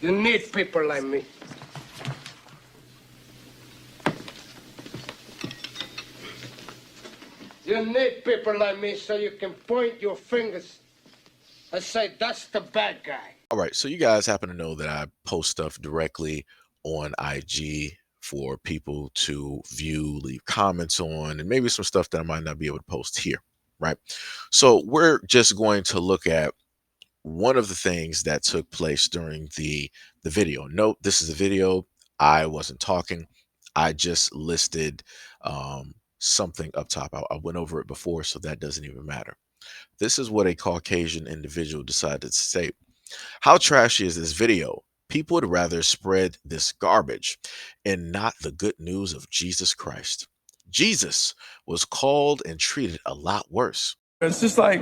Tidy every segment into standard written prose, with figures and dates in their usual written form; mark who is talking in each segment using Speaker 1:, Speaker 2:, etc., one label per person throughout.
Speaker 1: You need people like me. You need people like me so you can point your fingers and say, that's the bad guy.
Speaker 2: All right, so you guys happen to know that I post stuff directly on IG for people to view, leave comments on, and maybe some stuff that I might not be able to post here, right? So we're just going to look at one of the things that took place during the video. Note, this is a video. I wasn't talking. I just listed something up top. I went over it before, so that doesn't even matter. This is what a Caucasian individual decided to say. How trashy is this video? People would rather spread this garbage and not the good news of Jesus Christ. Jesus was called and treated a lot worse.
Speaker 3: It's just like,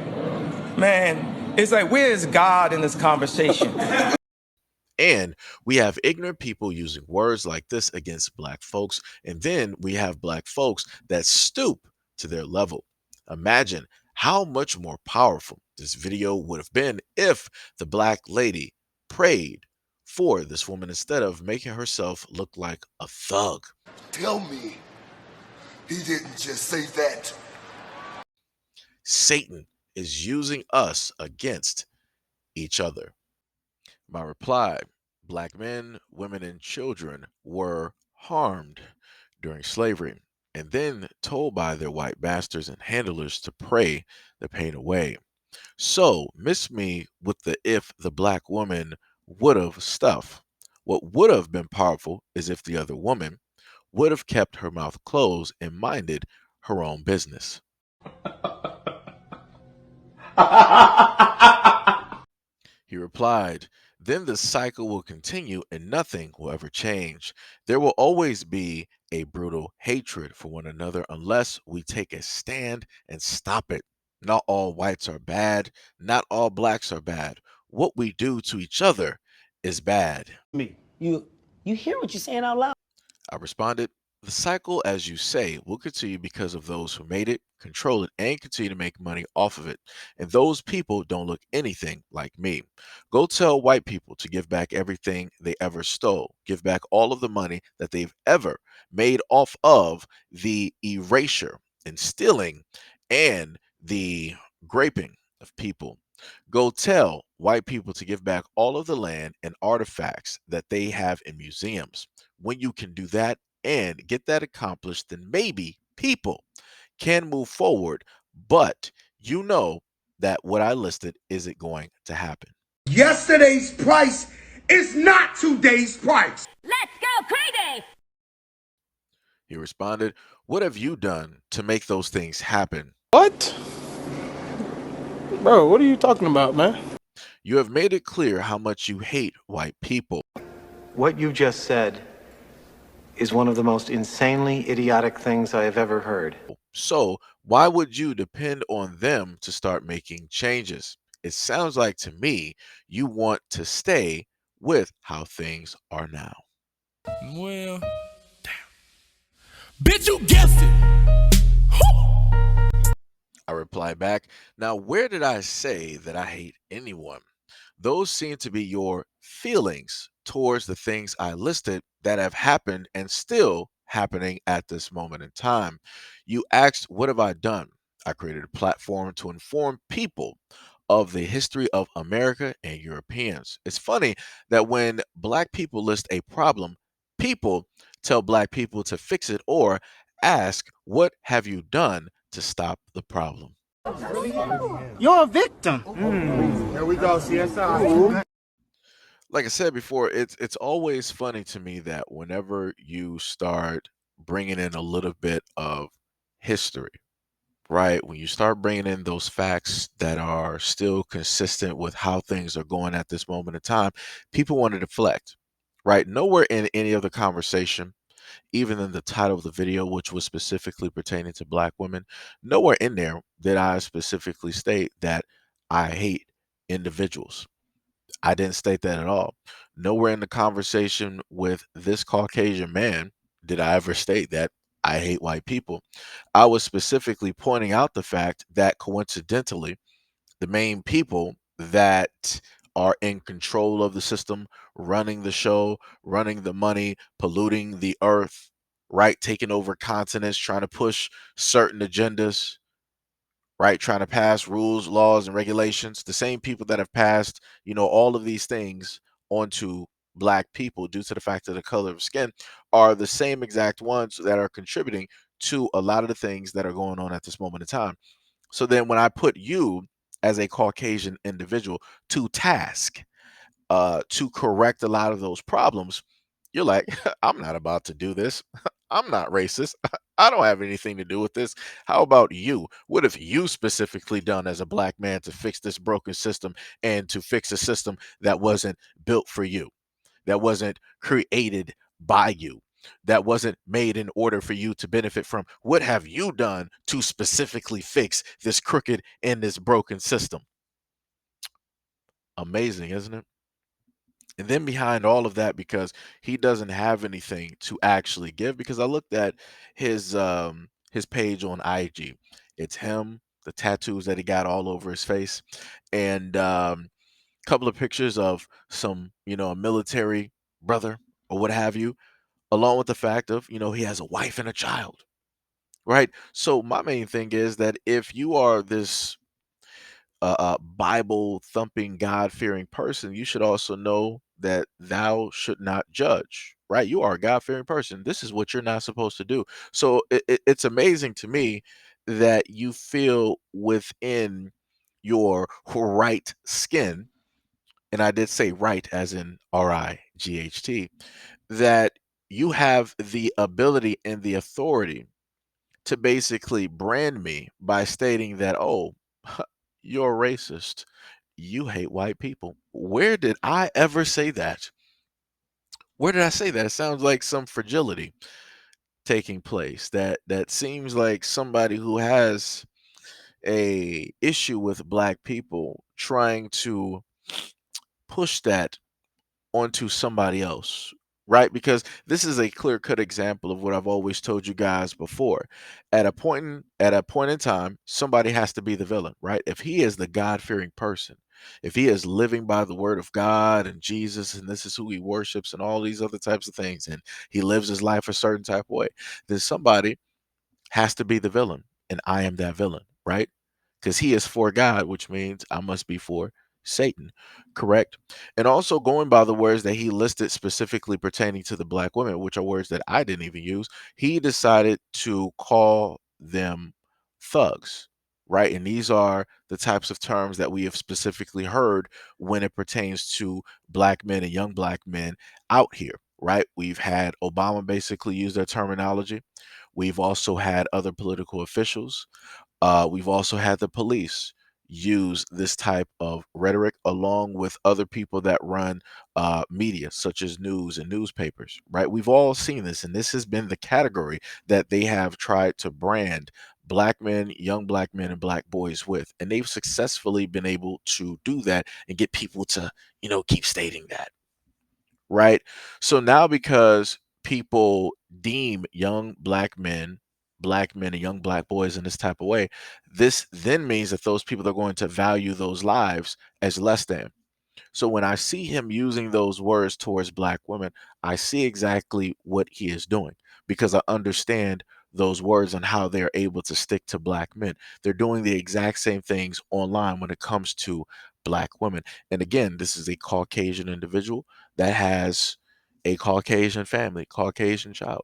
Speaker 3: man, it's like, where is God in this conversation?
Speaker 2: And we have ignorant people using words like this against black folks. And then we have black folks that stoop to their level. Imagine how much more powerful this video would have been if the black lady prayed for this woman instead of making herself look like a thug.
Speaker 4: Tell me he didn't just say that.
Speaker 2: Satan is using us against each other. My reply: black men, women, and children were harmed during slavery and then told by their white masters and handlers to pray the pain away. So, miss me with the if the black woman would have stuff. What would have been powerful is if the other woman would have kept her mouth closed and minded her own business. He replied, then the cycle will continue and nothing will ever change. There will always be a brutal hatred for one another unless we take a stand and stop it. Not all whites are bad. Not all blacks are bad. What we do to each other is bad.
Speaker 5: You hear what you're saying out loud?
Speaker 2: I responded, the cycle, as you say, will continue because of those who made it, control it, and continue to make money off of it. And those people don't look anything like me. Go tell white people to give back everything they ever stole. Give back all of the money that they've ever made off of the erasure and stealing and the graping of people. Go tell white people to give back all of the land and artifacts that they have in museums. When you can do that and get that accomplished, then maybe people can move forward. But you know that what I listed isn't going to happen.
Speaker 4: Yesterday's price is not today's price.
Speaker 6: Let's go crazy!
Speaker 2: He responded, what have you done to make those things happen?
Speaker 7: What? Bro, what are you talking about, man?
Speaker 2: You have made it clear how much you hate white people.
Speaker 8: What you just said is one of the most insanely idiotic things I have ever heard.
Speaker 2: So why would you depend on them to start making changes? It sounds like to me you want to stay with how things are now.
Speaker 9: Well, damn. Bitch, you guessed it.
Speaker 2: I reply back, now where did I say that I hate anyone? Those seem to be your feelings towards the things I listed that have happened and still happening at this moment in time. You asked, what have I done? I created a platform to inform people of the history of America and Europeans. It's funny that when black people list a problem, people tell black people to fix it or ask, what have you done to stop the problem?
Speaker 5: You're a victim.
Speaker 4: Here we go, CSI.
Speaker 2: Like I said before, it's always funny to me that whenever you start bringing in a little bit of history, right? When you start bringing in those facts that are still consistent with how things are going at this moment in time, people want to deflect, right? Nowhere in any of the conversation, even in the title of the video, which was specifically pertaining to black women, nowhere in there did I specifically state that I hate individuals. I didn't state that at all. Nowhere in the conversation with this Caucasian man did I ever state that I hate white people. I was specifically pointing out the fact that coincidentally, the main people that are in control of the system running the show, running the money, polluting the earth, right? Taking over continents, trying to push certain agendas, right? Trying to pass rules, laws, and regulations. The same people that have passed, all of these things onto black people due to the fact of the color of skin are the same exact ones that are contributing to a lot of the things that are going on at this moment in time. So then when I put you as a Caucasian individual to task, to correct a lot of those problems, you're like, I'm not about to do this. I'm not racist. I don't have anything to do with this. How about you? What have you specifically done as a black man to fix this broken system and to fix a system that wasn't built for you, that wasn't created by you, that wasn't made in order for you to benefit from? What have you done to specifically fix this crooked and this broken system? Amazing, isn't it? And then behind all of that, because he doesn't have anything to actually give, because I looked at his page on IG. It's him, the tattoos that he got all over his face, and couple of pictures of some, a military brother or what have you, along with the fact of, he has a wife and a child, right? So my main thing is that if you are this Bible thumping, God fearing person, you should also know that thou should not judge, right? You are a God fearing person. This is what you're not supposed to do. So it's amazing to me that you feel within your right skin, and I did say right as in RIGHT, that you have the ability and the authority to basically brand me by stating that, oh, you're racist. You hate white people. Where did I ever say that? Where did I say that? It sounds like some fragility taking place. That seems like somebody who has a issue with black people trying to push that onto somebody else, right? Because this is a clear-cut example of what I've always told you guys before. At a point in time, somebody has to be the villain, right? If he is the God-fearing person, if he is living by the word of God and Jesus, and this is who he worships and all these other types of things, and he lives his life a certain type of way, then somebody has to be the villain, and I am that villain, right? Because he is for God, which means I must be for Satan, correct? And also going by the words that he listed specifically pertaining to the black women, which are words that I didn't even use, he decided to call them thugs, right? And these are the types of terms that we have specifically heard when it pertains to black men and young black men out here, right? We've had Obama basically use their terminology. We've also had other political officials. We've also had the police use this type of rhetoric along with other people that run media, such as news and newspapers, right? We've all seen this, and this has been the category that they have tried to brand black men, young black men, and black boys with. And they've successfully been able to do that and get people to, keep stating that, right? So now because people deem black men and young black boys in this type of way, this then means that those people are going to value those lives as less than. So when I see him using those words towards black women, I see exactly what he is doing because I understand those words and how they're able to stick to black men. They're doing the exact same things online when it comes to black women. And again, this is a Caucasian individual that has a Caucasian family, Caucasian child.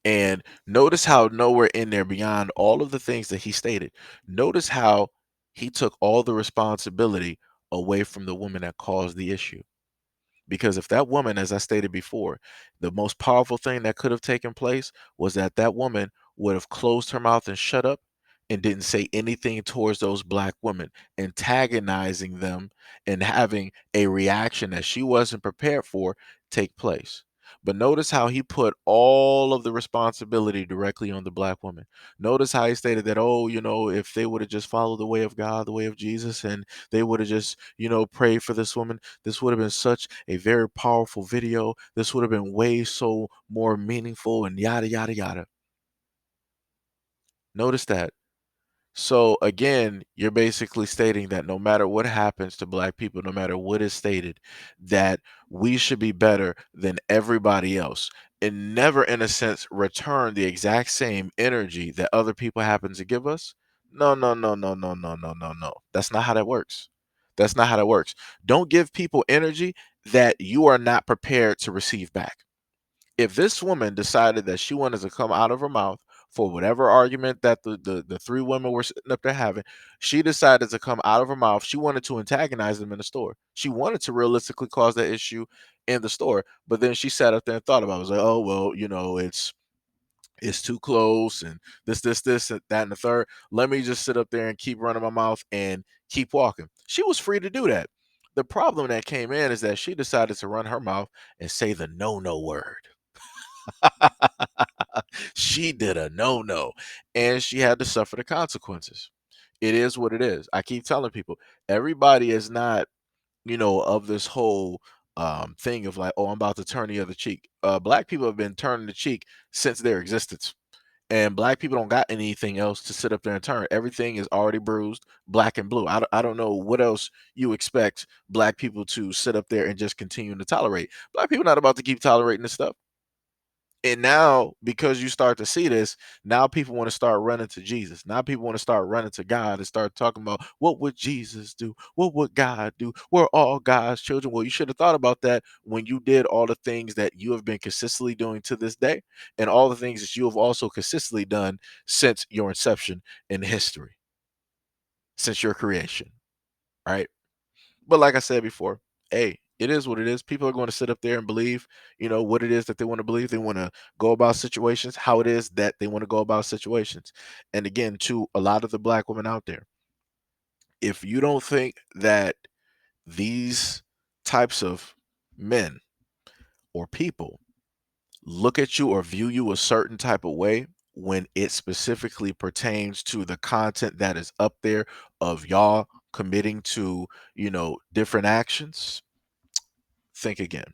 Speaker 2: And notice how nowhere in there beyond all of the things that he stated, notice how he took all the responsibility away from the woman that caused the issue. Because if that woman, as I stated before, the most powerful thing that could have taken place was that that woman would have closed her mouth and shut up and didn't say anything towards those black women, antagonizing them and having a reaction that she wasn't prepared for take place. But notice how he put all of the responsibility directly on the black woman. Notice how he stated that, oh, if they would have just followed the way of God, the way of Jesus, and they would have just, prayed for this woman, this would have been such a very powerful video. This would have been way so more meaningful and yada, yada, yada. Notice that. So again, you're basically stating that no matter what happens to black people, no matter what is stated, that we should be better than everybody else and never, in a sense, return the exact same energy that other people happen to give us. No, no, no, no, no, no, no, no, no. That's not how that works. That's not how that works. Don't give people energy that you are not prepared to receive back. If this woman decided that she wanted to come out of her mouth for whatever argument that the three women were sitting up there having, she decided to come out of her mouth. She wanted to antagonize them in the store. She wanted to realistically cause that issue in the store. But then she sat up there and thought about it. It was like, oh well, it's too close and this and that and the third. Let me just sit up there and keep running my mouth and keep walking. She was free to do that. The problem that came in is that she decided to run her mouth and say the no word. She did a no, and she had to suffer the consequences. It is what it is. I keep telling people, everybody is not, of this whole thing of like, oh, I'm about to turn the other cheek. Black people have been turning the cheek since their existence. And black people don't got anything else to sit up there and turn. Everything is already bruised, black and blue. I don't know what else you expect black people to sit up there and just continue to tolerate. Black people not about to keep tolerating this stuff. And now, because you start to see this, now people want to start running to Jesus. Now people want to start running to God and start talking about what would Jesus do? What would God do? We're all God's children. Well, you should have thought about that when you did all the things that you have been consistently doing to this day, and all the things that you have also consistently done since your inception in history, since your creation, right? But like I said before, hey, it is what it is. People are going to sit up there and believe, what it is that they want to believe. They want to go about situations, how it is that they want to go about situations. And again, to a lot of the black women out there, if you don't think that these types of men or people look at you or view you a certain type of way when it specifically pertains to the content that is up there of y'all committing to, different actions, think again.